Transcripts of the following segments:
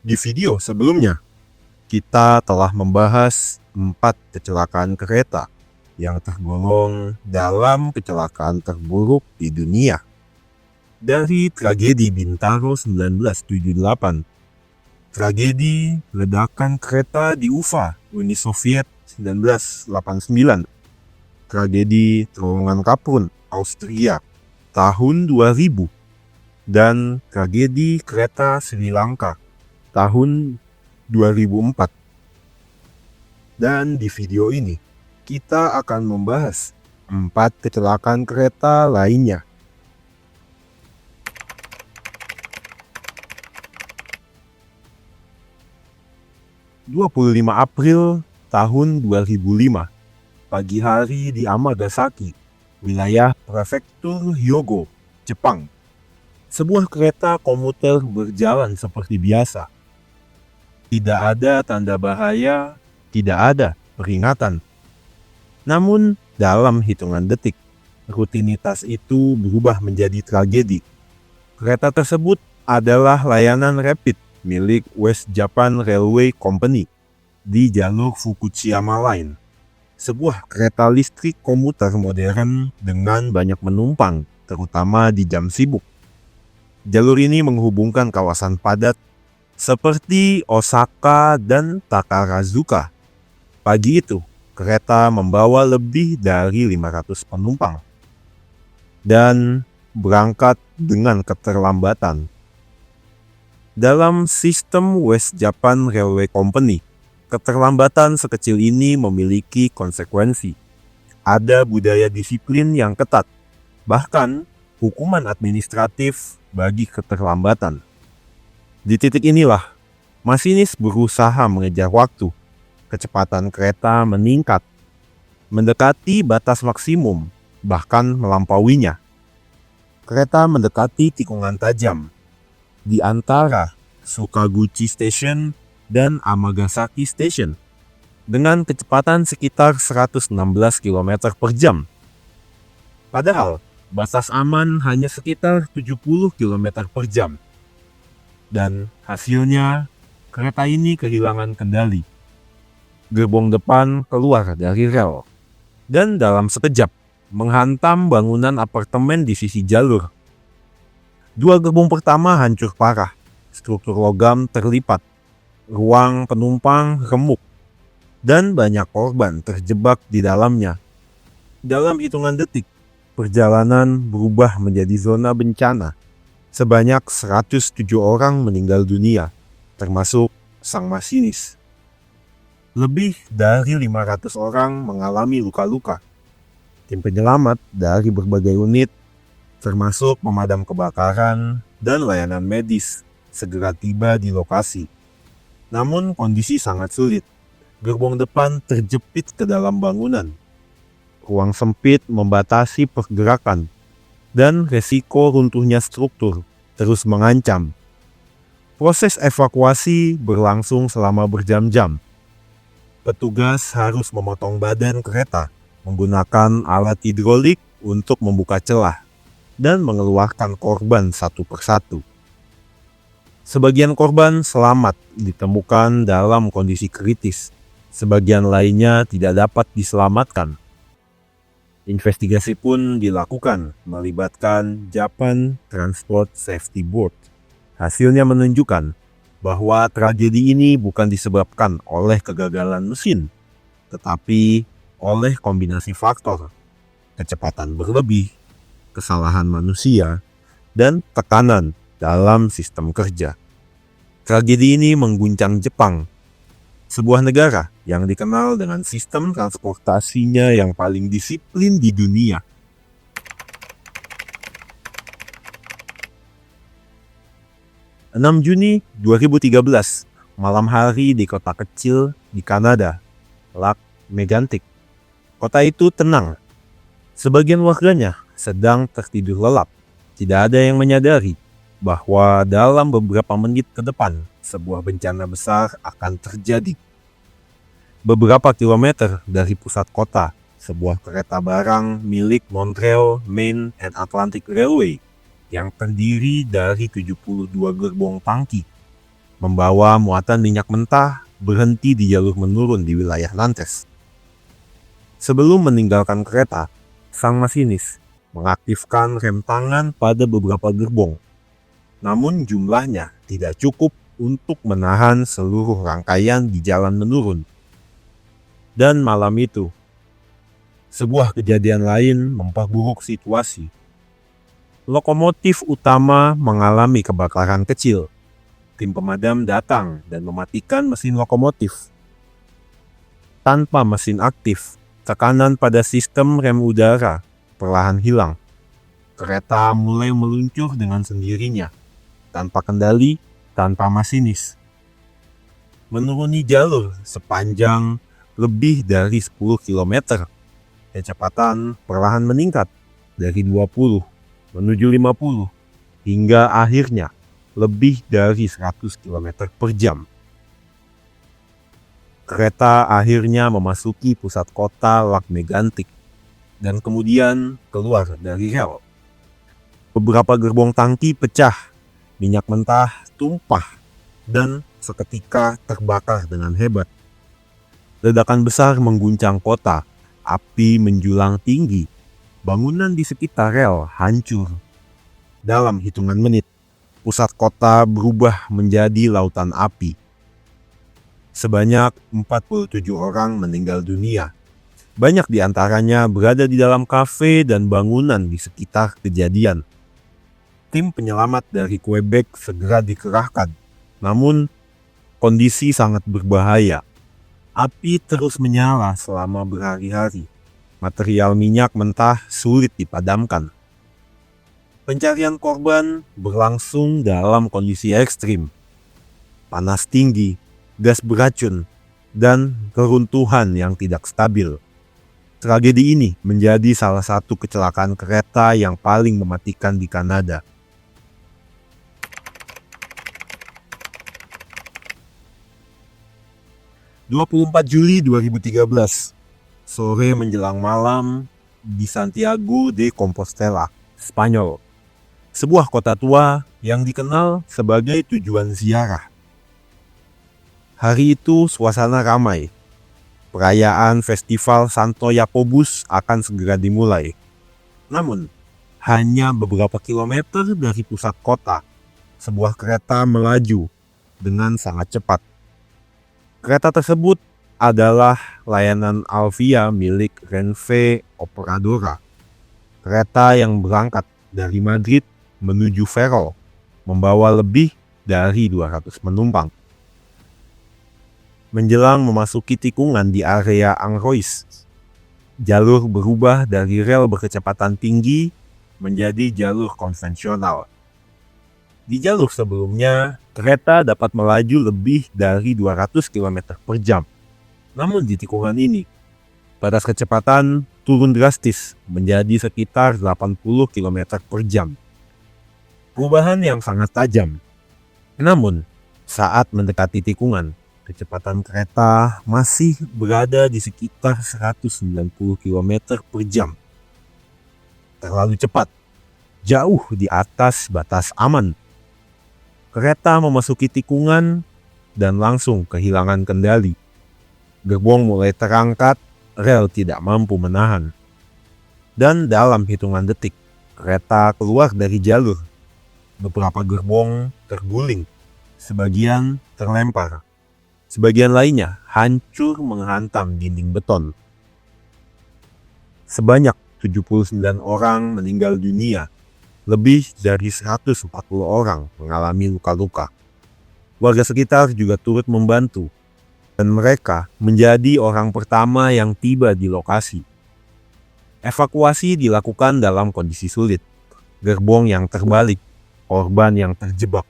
Di video sebelumnya, kita telah membahas 4 kecelakaan kereta yang tergolong dalam kecelakaan terburuk di dunia. Dari tragedi Bintaro 1978, tragedi ledakan kereta di Ufa, Uni Soviet 1989, tragedi terowongan Kaprun, Austria tahun 2000, dan tragedi kereta Sri Lanka tahun 2004. Dan di video ini, kita akan membahas 4 kecelakaan kereta lainnya. ...25 April tahun 2005, pagi hari di Amagasaki, wilayah prefektur Hyogo, Jepang. Sebuah kereta komuter berjalan seperti biasa. Tidak ada tanda bahaya, tidak ada peringatan. Namun, dalam hitungan detik, rutinitas itu berubah menjadi tragedi. Kereta tersebut adalah layanan rapid milik West Japan Railway Company di jalur Fukushima Line. Sebuah kereta listrik komuter modern dengan banyak penumpang, terutama di jam sibuk. Jalur ini menghubungkan kawasan padat seperti Osaka dan Takarazuka. Pagi itu, kereta membawa lebih dari 500 penumpang dan berangkat dengan keterlambatan. Dalam sistem West Japan Railway Company, keterlambatan sekecil ini memiliki konsekuensi. Ada budaya disiplin yang ketat, bahkan hukuman administratif bagi keterlambatan. Di titik inilah, masinis berusaha mengejar waktu. Kecepatan kereta meningkat, mendekati batas maksimum, bahkan melampauinya. Kereta mendekati tikungan tajam di antara Sukaguchi Station dan Amagasaki Station dengan kecepatan sekitar 116 km per jam. Padahal, batas aman hanya sekitar 70 km per jam. Dan hasilnya, kereta ini kehilangan kendali. Gerbong depan keluar dari rel, dan dalam sekejap menghantam bangunan apartemen di sisi jalur. 2 gerbong pertama hancur parah, struktur logam terlipat, ruang penumpang remuk, dan banyak korban terjebak di dalamnya. Dalam hitungan detik, perjalanan berubah menjadi zona bencana. Sebanyak 107 orang meninggal dunia, termasuk sang masinis. Lebih dari 500 orang mengalami luka-luka. Tim penyelamat dari berbagai unit, termasuk pemadam kebakaran dan layanan medis, segera tiba di lokasi. Namun kondisi sangat sulit. Gerbong depan terjepit ke dalam bangunan. Ruang sempit membatasi pergerakan, dan resiko runtuhnya struktur terus mengancam. Proses evakuasi berlangsung selama berjam-jam. Petugas harus memotong badan kereta menggunakan alat hidrolik untuk membuka celah dan mengeluarkan korban satu persatu. Sebagian korban selamat ditemukan dalam kondisi kritis. Sebagian lainnya tidak dapat diselamatkan. Investigasi pun dilakukan melibatkan Japan Transport Safety Board. Hasilnya menunjukkan bahwa tragedi ini bukan disebabkan oleh kegagalan mesin, tetapi oleh kombinasi faktor, kecepatan berlebih, kesalahan manusia, dan tekanan dalam sistem kerja. Tragedi ini mengguncang Jepang, sebuah negara yang dikenal dengan sistem transportasinya yang paling disiplin di dunia. Juni 2013, malam hari di kota kecil di Kanada, Lac Mégantic. Kota itu tenang. Sebagian warganya sedang tertidur lelap. Tidak ada yang menyadari bahwa dalam beberapa menit ke depan, sebuah bencana besar akan terjadi. Beberapa kilometer dari pusat kota, sebuah kereta barang milik Montreal Main and Atlantic Railway yang terdiri dari 72 gerbong tangki membawa muatan minyak mentah berhenti di jalur menurun di wilayah Nantes. Sebelum meninggalkan kereta, sang masinis mengaktifkan rem tangan pada beberapa gerbong. Namun jumlahnya tidak cukup untuk menahan seluruh rangkaian di jalan menurun. Dan malam itu, sebuah kejadian lain memperburuk situasi. Lokomotif utama mengalami kebakaran kecil. Tim pemadam datang dan mematikan mesin lokomotif. Tanpa mesin aktif, tekanan pada sistem rem udara perlahan hilang. Kereta mulai meluncur dengan sendirinya, tanpa kendali, tanpa masinis. Menuruni jalur sepanjang lebih dari 10 km. Kecepatan perlahan meningkat dari 20 menuju 50 hingga akhirnya lebih dari 100 km per jam. Kereta akhirnya memasuki pusat kota Lac Mégantic dan kemudian keluar dari rel. Beberapa gerbong tangki pecah, minyak mentah tumpah, dan seketika terbakar dengan hebat. Ledakan besar mengguncang kota, api menjulang tinggi, bangunan di sekitar rel hancur. Dalam hitungan menit, pusat kota berubah menjadi lautan api. Sebanyak 47 orang meninggal dunia. Banyak di antaranya berada di dalam kafe dan bangunan di sekitar kejadian. Tim penyelamat dari Quebec segera dikerahkan, namun kondisi sangat berbahaya. Api terus menyala selama berhari-hari. Material minyak mentah sulit dipadamkan. Pencarian korban berlangsung dalam kondisi ekstrim. Panas tinggi, gas beracun, dan keruntuhan yang tidak stabil. Tragedi ini menjadi salah satu kecelakaan kereta yang paling mematikan di Kanada. 24 Juli 2013, sore menjelang malam di Santiago de Compostela, Spanyol. Sebuah kota tua yang dikenal sebagai tujuan ziarah. Hari itu suasana ramai. Perayaan Festival Santo Jacobus akan segera dimulai. Namun, hanya beberapa kilometer dari pusat kota, sebuah kereta melaju dengan sangat cepat. Kereta tersebut adalah layanan Alvia milik Renfe Operadora. Kereta yang berangkat dari Madrid menuju Ferrol, membawa lebih dari 200 penumpang. Menjelang memasuki tikungan di area Angrois, jalur berubah dari rel berkecepatan tinggi menjadi jalur konvensional. Di jalur sebelumnya, kereta dapat melaju lebih dari 200 km per jam. Namun di tikungan ini, batas kecepatan turun drastis menjadi sekitar 80 km per jam. Perubahan yang sangat tajam. Namun, saat mendekati tikungan, kecepatan kereta masih berada di sekitar 190 km per jam. Terlalu cepat, jauh di atas batas aman. Kereta memasuki tikungan dan langsung kehilangan kendali. Gerbong mulai terangkat, rel tidak mampu menahan. Dan dalam hitungan detik, kereta keluar dari jalur. Beberapa gerbong terguling, sebagian terlempar. Sebagian lainnya hancur menghantam dinding beton. Sebanyak 79 orang meninggal dunia. Lebih dari 140 orang mengalami luka-luka. Warga sekitar juga turut membantu, dan mereka menjadi orang pertama yang tiba di lokasi. Evakuasi dilakukan dalam kondisi sulit, gerbong yang terbalik, korban yang terjebak,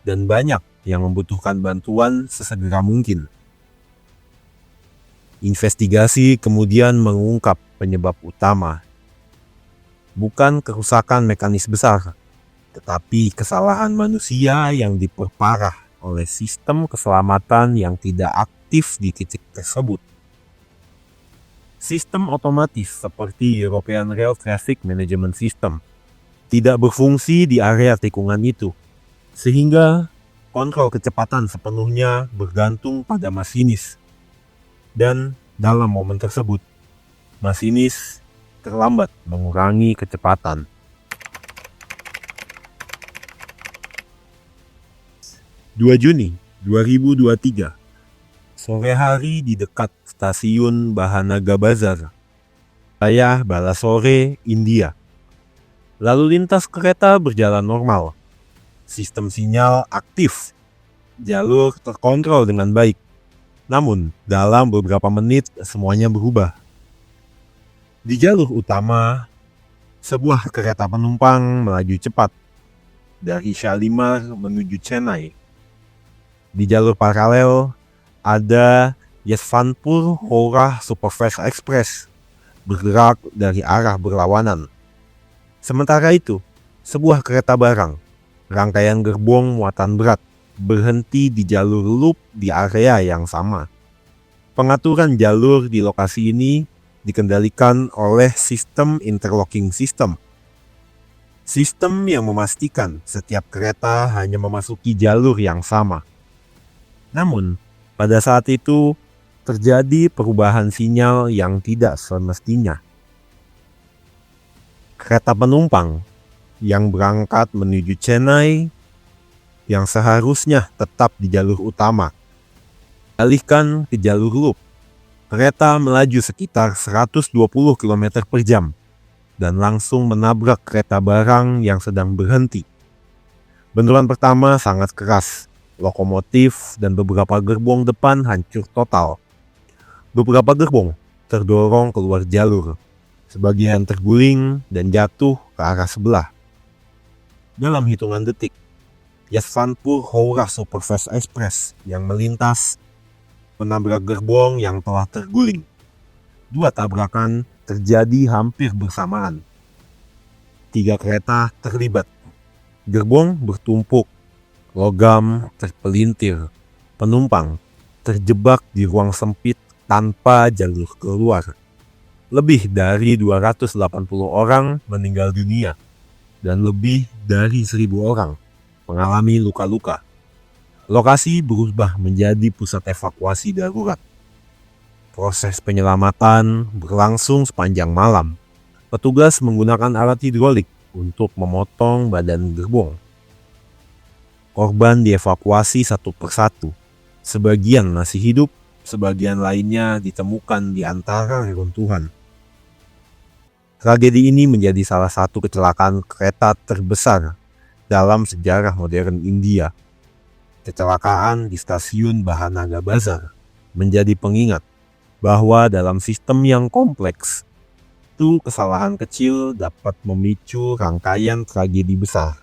dan banyak yang membutuhkan bantuan sesegera mungkin. Investigasi kemudian mengungkap penyebab utama. Bukan kerusakan mekanis besar, tetapi kesalahan manusia yang diperparah oleh sistem keselamatan yang tidak aktif di titik tersebut. Sistem otomatis seperti European Rail Traffic Management System tidak berfungsi di area tikungan itu, sehingga Kontrol kecepatan sepenuhnya bergantung pada masinis. Dan dalam momen tersebut, masinis terlambat mengurangi kecepatan. 2 Juni 2023, sore hari di dekat stasiun Bahanaga Bazar, wilayah Balasore, India. Lalu lintas kereta berjalan normal. Sistem sinyal aktif. Jalur terkontrol dengan baik. Namun, dalam beberapa menit semuanya berubah. Di jalur utama, sebuah kereta penumpang melaju cepat dari Shalimar menuju Chennai. Di jalur paralel, ada Yeshwanthpur Howrah Superfast Express bergerak dari arah berlawanan. Sementara itu, sebuah kereta barang, rangkaian gerbong muatan berat, berhenti di jalur loop di area yang sama. Pengaturan jalur di lokasi ini dikendalikan oleh sistem interlocking system. Sistem yang memastikan setiap kereta hanya memasuki jalur yang sama. Namun, pada saat itu terjadi perubahan sinyal yang tidak semestinya. Kereta penumpang yang berangkat menuju Chennai yang seharusnya tetap di jalur utama alihkan ke jalur loop. Kereta melaju sekitar 120 km per jam dan langsung menabrak kereta barang yang sedang berhenti. Benturan pertama sangat keras. Lokomotif dan beberapa gerbong depan hancur total. Beberapa gerbong terdorong keluar jalur. Sebagian terguling dan jatuh ke arah sebelah. Dalam hitungan detik, Yeshwanthpur Howrah Superfast Express yang melintas menabrak gerbong yang telah terguling. 2 tabrakan terjadi hampir bersamaan. 3 kereta terlibat. Gerbong bertumpuk, logam terpelintir, penumpang terjebak di ruang sempit tanpa jalur keluar. Lebih dari 280 orang meninggal dunia dan lebih dari 1.000 orang mengalami luka-luka. Lokasi berubah menjadi pusat evakuasi darurat. Proses penyelamatan berlangsung sepanjang malam. Petugas menggunakan alat hidrolik untuk memotong badan gerbong. Korban dievakuasi satu persatu. Sebagian masih hidup, sebagian lainnya ditemukan di antara reruntuhan. Tragedi ini menjadi salah satu kecelakaan kereta terbesar dalam sejarah modern India. Kecelakaan di stasiun Bahanaga Bazar menjadi pengingat bahwa dalam sistem yang kompleks, kesalahan kecil dapat memicu rangkaian tragedi besar.